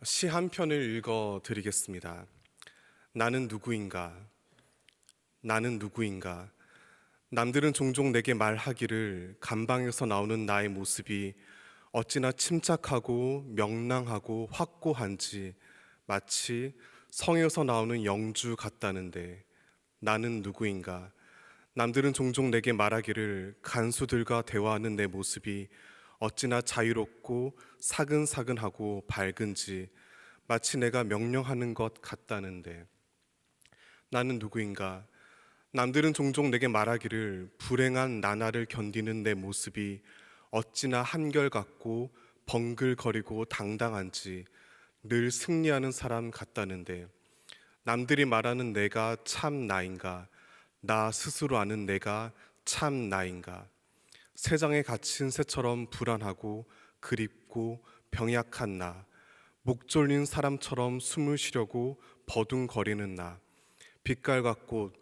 시 한 편을 읽어 드리겠습니다. 나는 누구인가? 나는 누구인가? 남들은 종종 내게 말하기를 감방에서 나오는 나의 모습이 어찌나 침착하고 명랑하고 확고한지 마치 성에서 나오는 영주 같다는데 나는 누구인가? 남들은 종종 내게 말하기를 간수들과 대화하는 내 모습이 어찌나 자유롭고 사근사근하고 밝은지 마치 내가 명령하는 것 같다는데 나는 누구인가? 남들은 종종 내게 말하기를 불행한 나날을 견디는 내 모습이 어찌나 한결같고 벙글거리고 당당한지 늘 승리하는 사람 같다는데 남들이 말하는 내가 참 나인가? 나 스스로 아는 내가 참 나인가? 세상에 갇힌 새처럼 불안하고 그립고 병약한 나, 목 졸린 사람처럼 숨을 쉬려고 버둥거리는 나, 빛깔 같고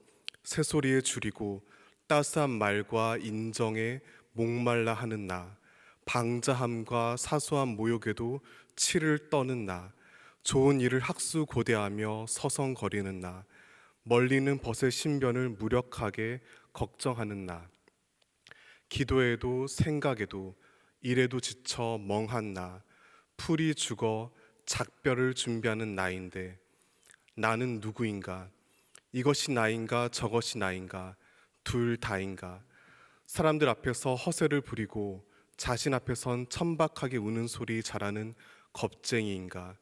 새소리에 줄이고 따스한 말과 인정에 목말라 하는 나, 방자함과 사소한 모욕에도 치를 떠는 나, 좋은 일을 학수고대하며 서성거리는 나, 멀리는 벗의 신변을 무력하게 걱정하는 나, 기도에도 생각에도 일에도 지쳐 멍한 나, 풀이 죽어 작별을 준비하는 나인데 나는 누구인가? 이것이 나인가 저것이 나인가? 둘 다인가? 사람들 앞에서 허세를 부리고 자신 앞에선 천박하게 우는 소리 잘하는 겁쟁이인가?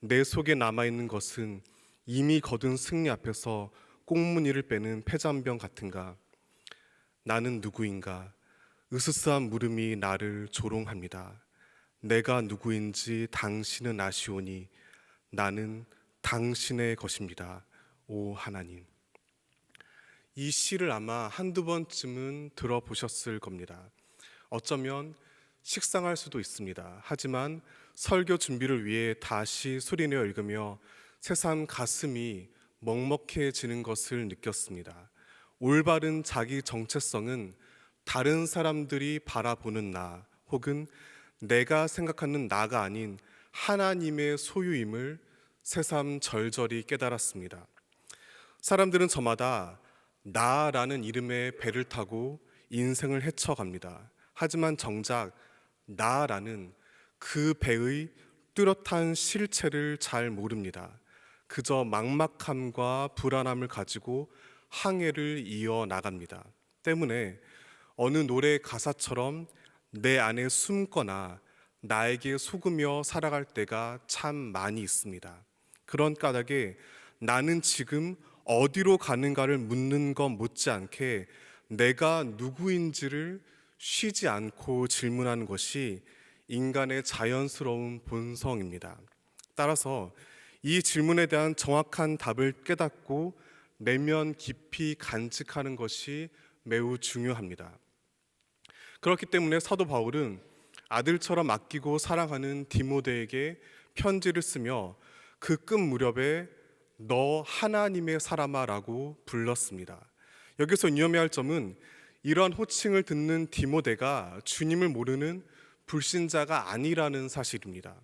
내 속에 남아있는 것은 이미 거둔 승리 앞에서 꽁무니를 빼는 폐잔병 같은가? 나는 누구인가? 으스스한 물음이 나를 조롱합니다. 내가 누구인지 당신은 아시오니 나는 당신의 것입니다. 오 하나님. 이 시를 아마 한두 번쯤은 들어보셨을 겁니다. 어쩌면 식상할 수도 있습니다. 하지만 설교 준비를 위해 다시 소리내어 읽으며 새삼 가슴이 먹먹해지는 것을 느꼈습니다. 올바른 자기 정체성은 다른 사람들이 바라보는 나 혹은 내가 생각하는 나가 아닌 하나님의 소유임을 새삼 절절히 깨달았습니다. 사람들은 저마다 나라는 이름의 배를 타고 인생을 헤쳐갑니다. 하지만 정작 나라는 그 배의 뚜렷한 실체를 잘 모릅니다. 그저 막막함과 불안함을 가지고 항해를 이어나갑니다. 때문에 어느 노래 가사처럼 내 안에 숨거나 나에게 속으며 살아갈 때가 참 많이 있습니다. 그런 까닭에 나는 지금 어디로 가는가를 묻는 것 못지않게 내가 누구인지를 쉬지 않고 질문하는 것이 인간의 자연스러운 본성입니다. 따라서 이 질문에 대한 정확한 답을 깨닫고 내면 깊이 간직하는 것이 매우 중요합니다. 그렇기 때문에 사도 바울은 아들처럼 아끼고 사랑하는 디모데에게 편지를 쓰며 그 끝 무렵에 너 하나님의 사람아라고 불렀습니다. 여기서 유념해야 할 점은 이러한 호칭을 듣는 디모데가 주님을 모르는 불신자가 아니라는 사실입니다.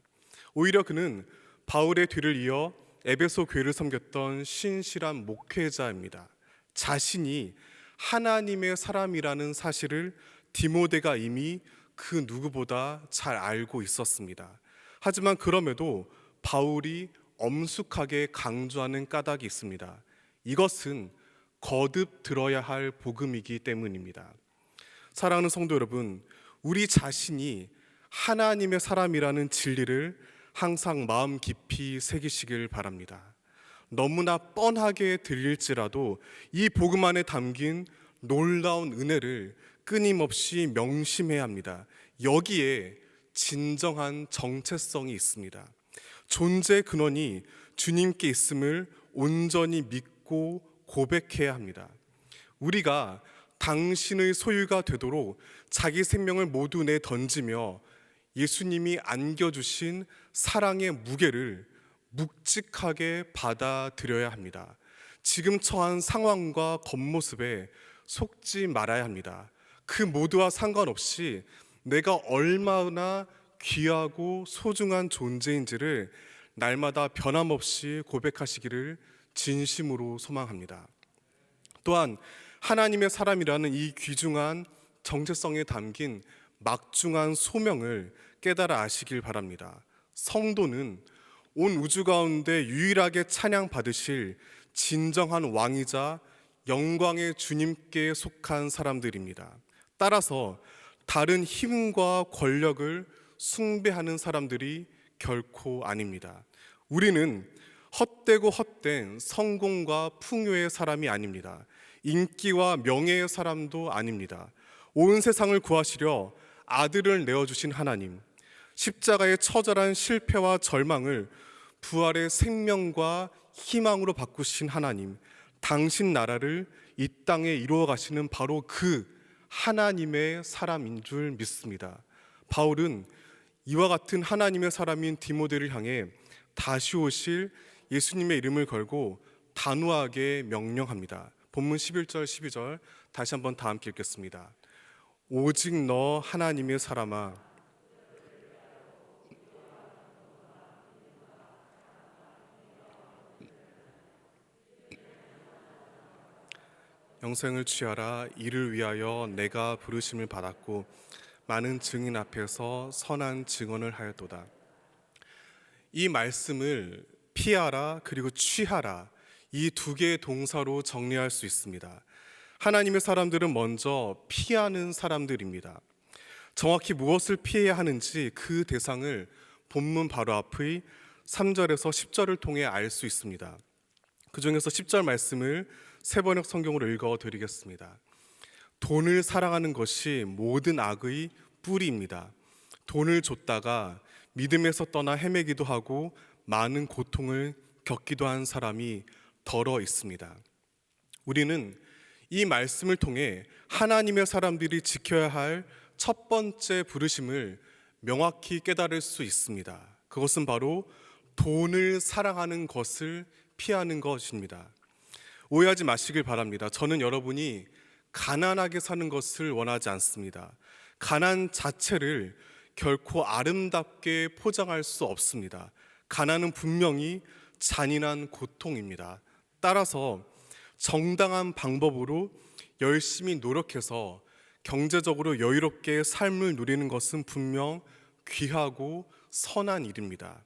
오히려 그는 바울의 뒤를 이어 에베소 교회를 섬겼던 신실한 목회자입니다. 자신이 하나님의 사람이라는 사실을 디모데가 이미 그 누구보다 잘 알고 있었습니다. 하지만 그럼에도 바울이 엄숙하게 강조하는 까닭이 있습니다. 이것은 거듭 들어야 할 복음이기 때문입니다. 사랑하는 성도 여러분, 우리 자신이 하나님의 사람이라는 진리를 항상 마음 깊이 새기시길 바랍니다. 너무나 뻔하게 들릴지라도 이 복음 안에 담긴 놀라운 은혜를 끊임없이 명심해야 합니다. 여기에 진정한 정체성이 있습니다. 존재 근원이 주님께 있음을 온전히 믿고 고백해야 합니다. 우리가 당신의 소유가 되도록 자기 생명을 모두 내던지며 예수님이 안겨주신 사랑의 무게를 묵직하게 받아들여야 합니다. 지금 처한 상황과 겉모습에 속지 말아야 합니다. 그 모두와 상관없이 내가 얼마나 귀하고 소중한 존재인지를 날마다 변함없이 고백하시기를 진심으로 소망합니다. 또한 하나님의 사람이라는 이 귀중한 정체성에 담긴 막중한 소명을 깨달아 아시길 바랍니다. 성도는 온 우주 가운데 유일하게 찬양 받으실 진정한 왕이자 영광의 주님께 속한 사람들입니다. 따라서 다른 힘과 권력을 숭배하는 사람들이 결코 아닙니다. 우리는 헛되고 헛된 성공과 풍요의 사람이 아닙니다. 인기와 명예의 사람도 아닙니다. 온 세상을 구하시려 아들을 내어주신 하나님, 십자가의 처절한 실패와 절망을 부활의 생명과 희망으로 바꾸신 하나님, 당신 나라를 이 땅에 이루어 가시는 바로 그 하나님의 사람인 줄 믿습니다. 바울은 이와 같은 하나님의 사람인 디모데를 향해 다시 오실 예수님의 이름을 걸고 단호하게 명령합니다. 본문 11절 12절 다시 한번 다 함께 읽겠습니다. 오직 너 하나님의 사람아, 영생을 취하라. 이를 위하여 내가 부르심을 받았고 많은 증인 앞에서 선한 증언을 하였도다. 이 말씀을 피하라 그리고 취하라, 이 두 개의 동사로 정리할 수 있습니다. 하나님의 사람들은 먼저 피하는 사람들입니다. 정확히 무엇을 피해야 하는지 그 대상을 본문 바로 앞의 3절에서 10절을 통해 알 수 있습니다. 그 중에서 10절 말씀을 세번역 성경으로 읽어드리겠습니다. 돈을 사랑하는 것이 모든 악의 뿌리입니다. 돈을 줬다가 믿음에서 떠나 헤매기도 하고 많은 고통을 겪기도 한 사람이 덜어 있습니다. 우리는 이 말씀을 통해 하나님의 사람들이 지켜야 할 첫 번째 부르심을 명확히 깨달을 수 있습니다. 그것은 바로 돈을 사랑하는 것을 피하는 것입니다. 오해하지 마시길 바랍니다. 저는 여러분이 가난하게 사는 것을 원하지 않습니다. 가난 자체를 결코 아름답게 포장할 수 없습니다. 가난은 분명히 잔인한 고통입니다. 따라서 정당한 방법으로 열심히 노력해서 경제적으로 여유롭게 삶을 누리는 것은 분명 귀하고 선한 일입니다.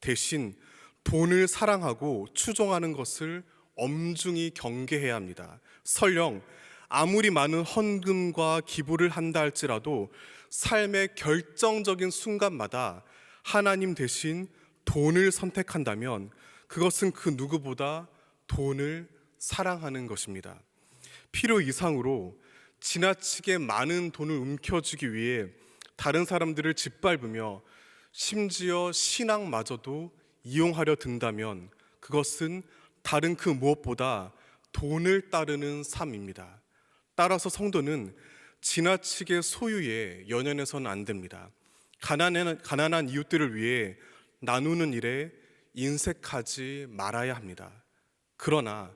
대신 돈을 사랑하고 추종하는 것을 엄중히 경계해야 합니다. 설령 아무리 많은 헌금과 기부를 한다 할지라도 삶의 결정적인 순간마다 하나님 대신 돈을 선택한다면 그것은 그 누구보다 돈을 사랑하는 것입니다. 필요 이상으로 지나치게 많은 돈을 움켜쥐기 위해 다른 사람들을 짓밟으며 심지어 신앙마저도 이용하려 든다면 그것은 다른 그 무엇보다 돈을 따르는 삶입니다. 따라서 성도는 지나치게 소유에 연연해서는 안 됩니다. 가난한 이웃들을 위해 나누는 일에 인색하지 말아야 합니다. 그러나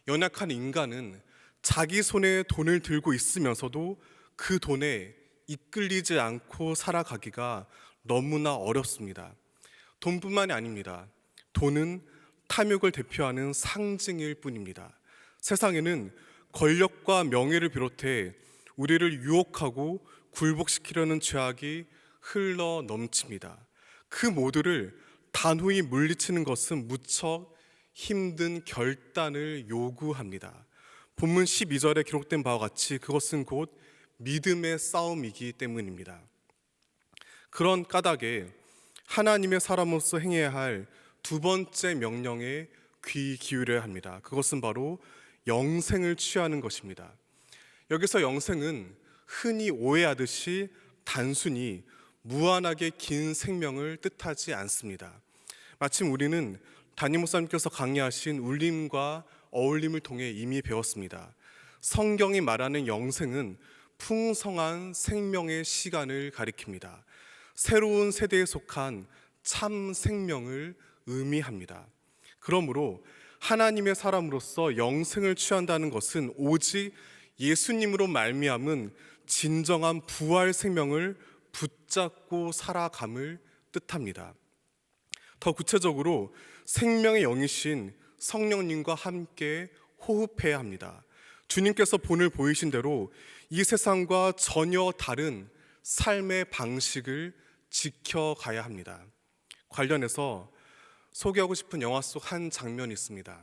연약한 인간은 자기 손에 돈을 들고 있으면서도 그 돈에 이끌리지 않고 살아가기가 너무나 어렵습니다. 돈뿐만이 아닙니다. 돈은 탐욕을 대표하는 상징일 뿐입니다. 세상에는 권력과 명예를 비롯해 우리를 유혹하고 굴복시키려는 죄악이 흘러 넘칩니다. 그 모두를 단호히 물리치는 것은 무척 힘든 결단을 요구합니다. 본문 12절에 기록된 바와 같이 그것은 곧 믿음의 싸움이기 때문입니다. 그런 까닭에 하나님의 사람으로서 행해야 할 두 번째 명령에 귀 기울여야 합니다. 그것은 바로 영생을 취하는 것입니다. 여기서 영생은 흔히 오해하듯이 단순히 무한하게 긴 생명을 뜻하지 않습니다. 마침 우리는 담임 목사님께서 강의하신 울림과 어울림을 통해 이미 배웠습니다. 성경이 말하는 영생은 풍성한 생명의 시간을 가리킵니다. 새로운 세대에 속한 참 생명을 의미합니다. 그러므로 하나님의 사람으로서 영생을 취한다는 것은 오직 예수님으로 말미암은 진정한 부활 생명을 붙잡고 살아감을 뜻합니다. 더 구체적으로 생명의 영이신 성령님과 함께 호흡해야 합니다. 주님께서 본을 보이신 대로 이 세상과 전혀 다른 삶의 방식을 지켜가야 합니다. 관련해서 소개하고 싶은 영화 속 한 장면이 있습니다.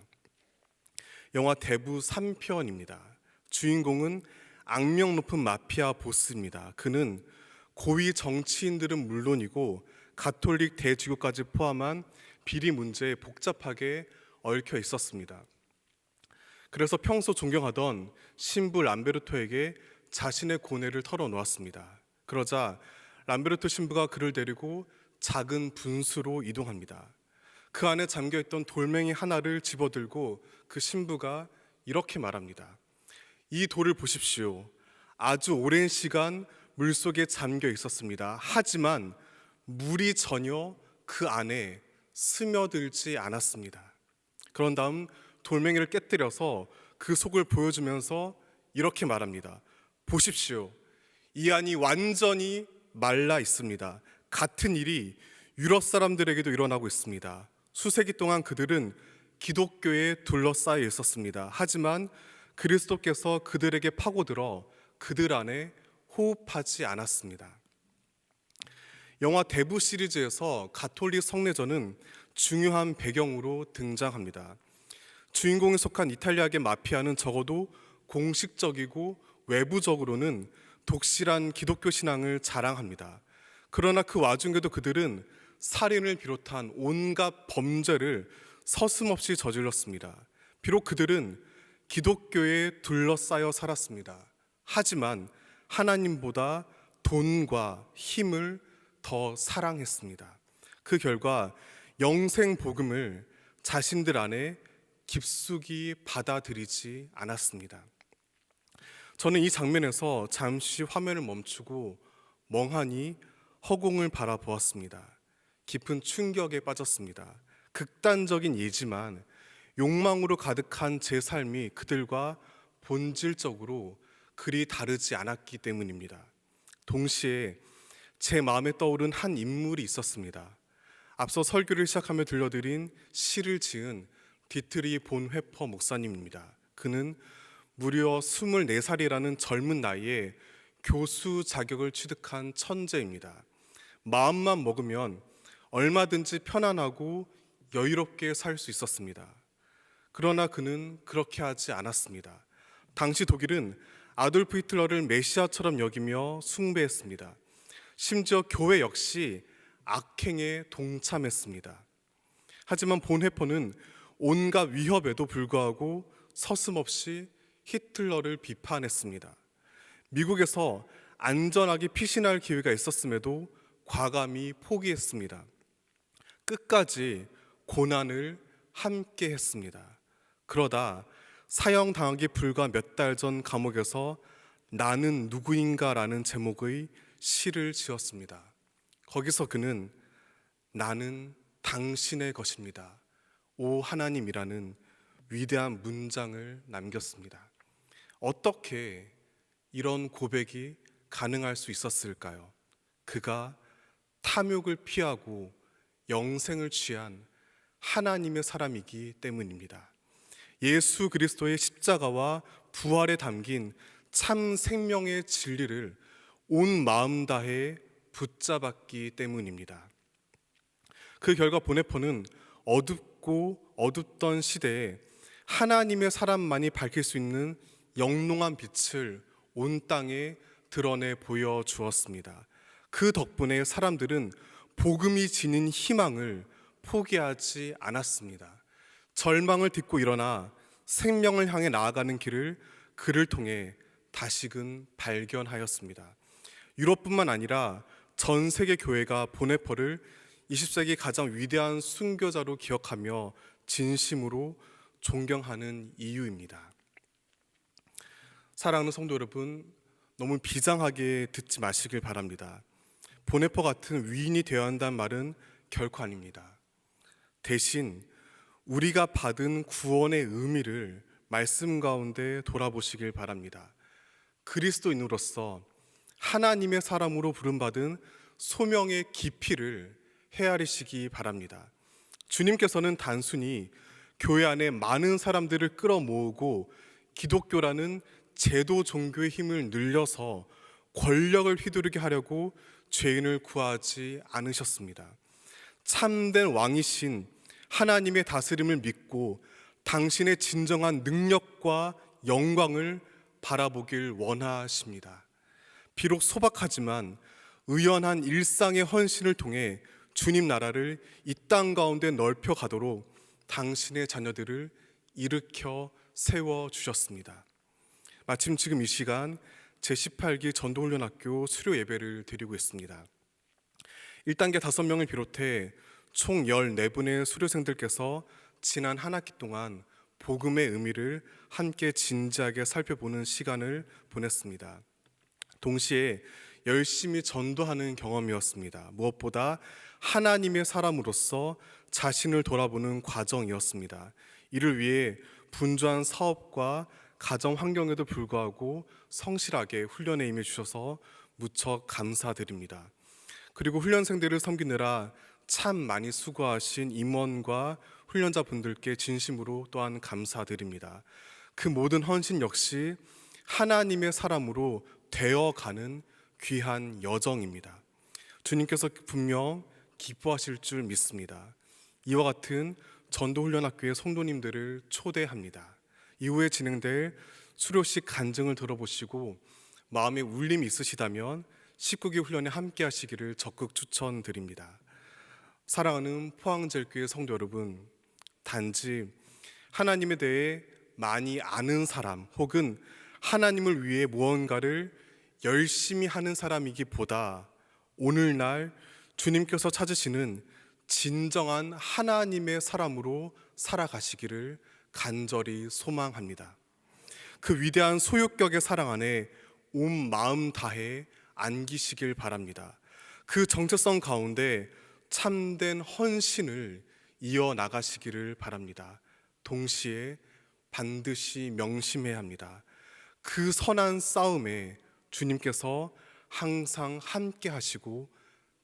영화 대부 3편입니다. 주인공은 악명 높은 마피아 보스입니다. 그는 고위 정치인들은 물론이고 가톨릭 대주교까지 포함한 비리 문제에 복잡하게 얽혀 있었습니다. 그래서 평소 존경하던 신부 람베르토에게 자신의 고뇌를 털어놓았습니다. 그러자 람베르토 신부가 그를 데리고 작은 분수로 이동합니다. 그 안에 잠겨있던 돌멩이 하나를 집어들고 그 신부가 이렇게 말합니다. 이 돌을 보십시오. 아주 오랜 시간 물속에 잠겨 있었습니다. 하지만 물이 전혀 그 안에 스며들지 않았습니다. 그런 다음 돌멩이를 깨뜨려서 그 속을 보여주면서 이렇게 말합니다. 보십시오. 이 안이 완전히 말라 있습니다. 같은 일이 유럽 사람들에게도 일어나고 있습니다. 수세기 동안 그들은 기독교에 둘러싸여 있었습니다. 하지만 그리스도께서 그들에게 파고들어 그들 안에 호흡하지 않았습니다. 영화 대부 시리즈에서 가톨릭 성례전은 중요한 배경으로 등장합니다. 주인공이 속한 이탈리아계 마피아는 적어도 공식적이고 외부적으로는 독실한 기독교 신앙을 자랑합니다. 그러나 그 와중에도 그들은 살인을 비롯한 온갖 범죄를 서슴없이 저질렀습니다. 비록 그들은 기독교에 둘러싸여 살았습니다. 하지만 하나님보다 돈과 힘을 더 사랑했습니다. 그 결과 영생 복음을 자신들 안에 깊숙이 받아들이지 않았습니다. 저는 이 장면에서 잠시 화면을 멈추고 멍하니 허공을 바라보았습니다. 깊은 충격에 빠졌습니다. 극단적인 예지만 욕망으로 가득한 제 삶이 그들과 본질적으로 그리 다르지 않았기 때문입니다. 동시에 제 마음에 떠오른 한 인물이 있었습니다. 앞서 설교를 시작하며 들려드린 시를 지은 디트리 본회퍼 목사님입니다. 그는 무려 24살이라는 젊은 나이에 교수 자격을 취득한 천재입니다. 마음만 먹으면 얼마든지 편안하고 여유롭게 살 수 있었습니다. 그러나 그는 그렇게 하지 않았습니다. 당시 독일은 아돌프 히틀러를 메시아처럼 여기며 숭배했습니다. 심지어 교회 역시 악행에 동참했습니다. 하지만 본헤퍼는 온갖 위협에도 불구하고 서슴없이 히틀러를 비판했습니다. 미국에서 안전하게 피신할 기회가 있었음에도 과감히 포기했습니다. 끝까지 고난을 함께 했습니다. 그러다 사형당하기 불과 몇 달 전 감옥에서 나는 누구인가라는 제목의 시를 지었습니다. 거기서 그는 나는 당신의 것입니다. 오 하나님이라는 위대한 문장을 남겼습니다. 어떻게 이런 고백이 가능할 수 있었을까요? 그가 탐욕을 피하고 영생을 취한 하나님의 사람이기 때문입니다. 예수 그리스도의 십자가와 부활에 담긴 참 생명의 진리를 온 마음 다해 붙잡았기 때문입니다. 그 결과 보네포는 어둡고 어둡던 시대에 하나님의 사람만이 밝힐 수 있는 영롱한 빛을 온 땅에 드러내 보여주었습니다. 그 덕분에 사람들은 복음이 지닌 희망을 포기하지 않았습니다. 절망을 딛고 일어나 생명을 향해 나아가는 길을 그를 통해 다시금 발견하였습니다. 유럽뿐만 아니라 전 세계 교회가 보네퍼를 20세기 가장 위대한 순교자로 기억하며 진심으로 존경하는 이유입니다. 사랑하는 성도 여러분, 너무 비장하게 듣지 마시길 바랍니다. 보네퍼 같은 위인이 되어야 한다는 말은 결코 아닙니다. 대신 우리가 받은 구원의 의미를 말씀 가운데 돌아보시길 바랍니다. 그리스도인으로서 하나님의 사람으로 부름받은 소명의 깊이를 헤아리시기 바랍니다. 주님께서는 단순히 교회 안에 많은 사람들을 끌어모으고 기독교라는 제도 종교의 힘을 늘려서 권력을 휘두르게 하려고 죄인을 구하지 않으셨습니다. 참된 왕이신 하나님의 다스림을 믿고 당신의 진정한 능력과 영광을 바라보길 원하십니다. 비록 소박하지만 의연한 일상의 헌신을 통해 주님 나라를 이 땅 가운데 넓혀 가도록 당신의 자녀들을 일으켜 세워 주셨습니다. 마침 지금 이 시간 제18기 전도훈련학교 수료 예배를 드리고 있습니다. 1단계 5명을 비롯해 총 14분의 수료생들께서 지난 한 학기 동안 복음의 의미를 함께 진지하게 살펴보는 시간을 보냈습니다. 동시에 열심히 전도하는 경험이었습니다. 무엇보다 하나님의 사람으로서 자신을 돌아보는 과정이었습니다. 이를 위해 분주한 사업과 가정 환경에도 불구하고 성실하게 훈련에 임해 주셔서 무척 감사드립니다. 그리고 훈련생들을 섬기느라 참 많이 수고하신 임원과 훈련자분들께 진심으로 또한 감사드립니다. 그 모든 헌신 역시 하나님의 사람으로 되어가는 귀한 여정입니다. 주님께서 분명 기뻐하실 줄 믿습니다. 이와 같은 전도훈련학교의 성도님들을 초대합니다. 이후에 진행될 수료식 간증을 들어보시고 마음에 울림이 있으시다면 19기 훈련에 함께 하시기를 적극 추천드립니다. 사랑하는 포항제일교회 성도 여러분, 단지 하나님에 대해 많이 아는 사람 혹은 하나님을 위해 무언가를 열심히 하는 사람이기보다 오늘날 주님께서 찾으시는 진정한 하나님의 사람으로 살아가시기를 간절히 소망합니다. 그 위대한 소유격의 사랑 안에 온 마음 다해 안기시길 바랍니다. 그 정체성 가운데 참된 헌신을 이어나가시기를 바랍니다. 동시에 반드시 명심해야 합니다. 그 선한 싸움에 주님께서 항상 함께 하시고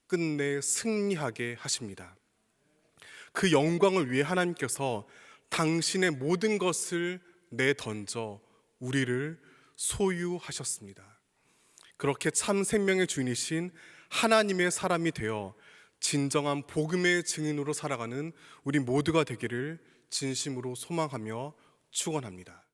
끝내 승리하게 하십니다. 그 영광을 위해 하나님께서 당신의 모든 것을 내던져 우리를 소유하셨습니다. 그렇게 참 생명의 주인이신 하나님의 사람이 되어 진정한 복음의 증인으로 살아가는 우리 모두가 되기를 진심으로 소망하며 축원합니다.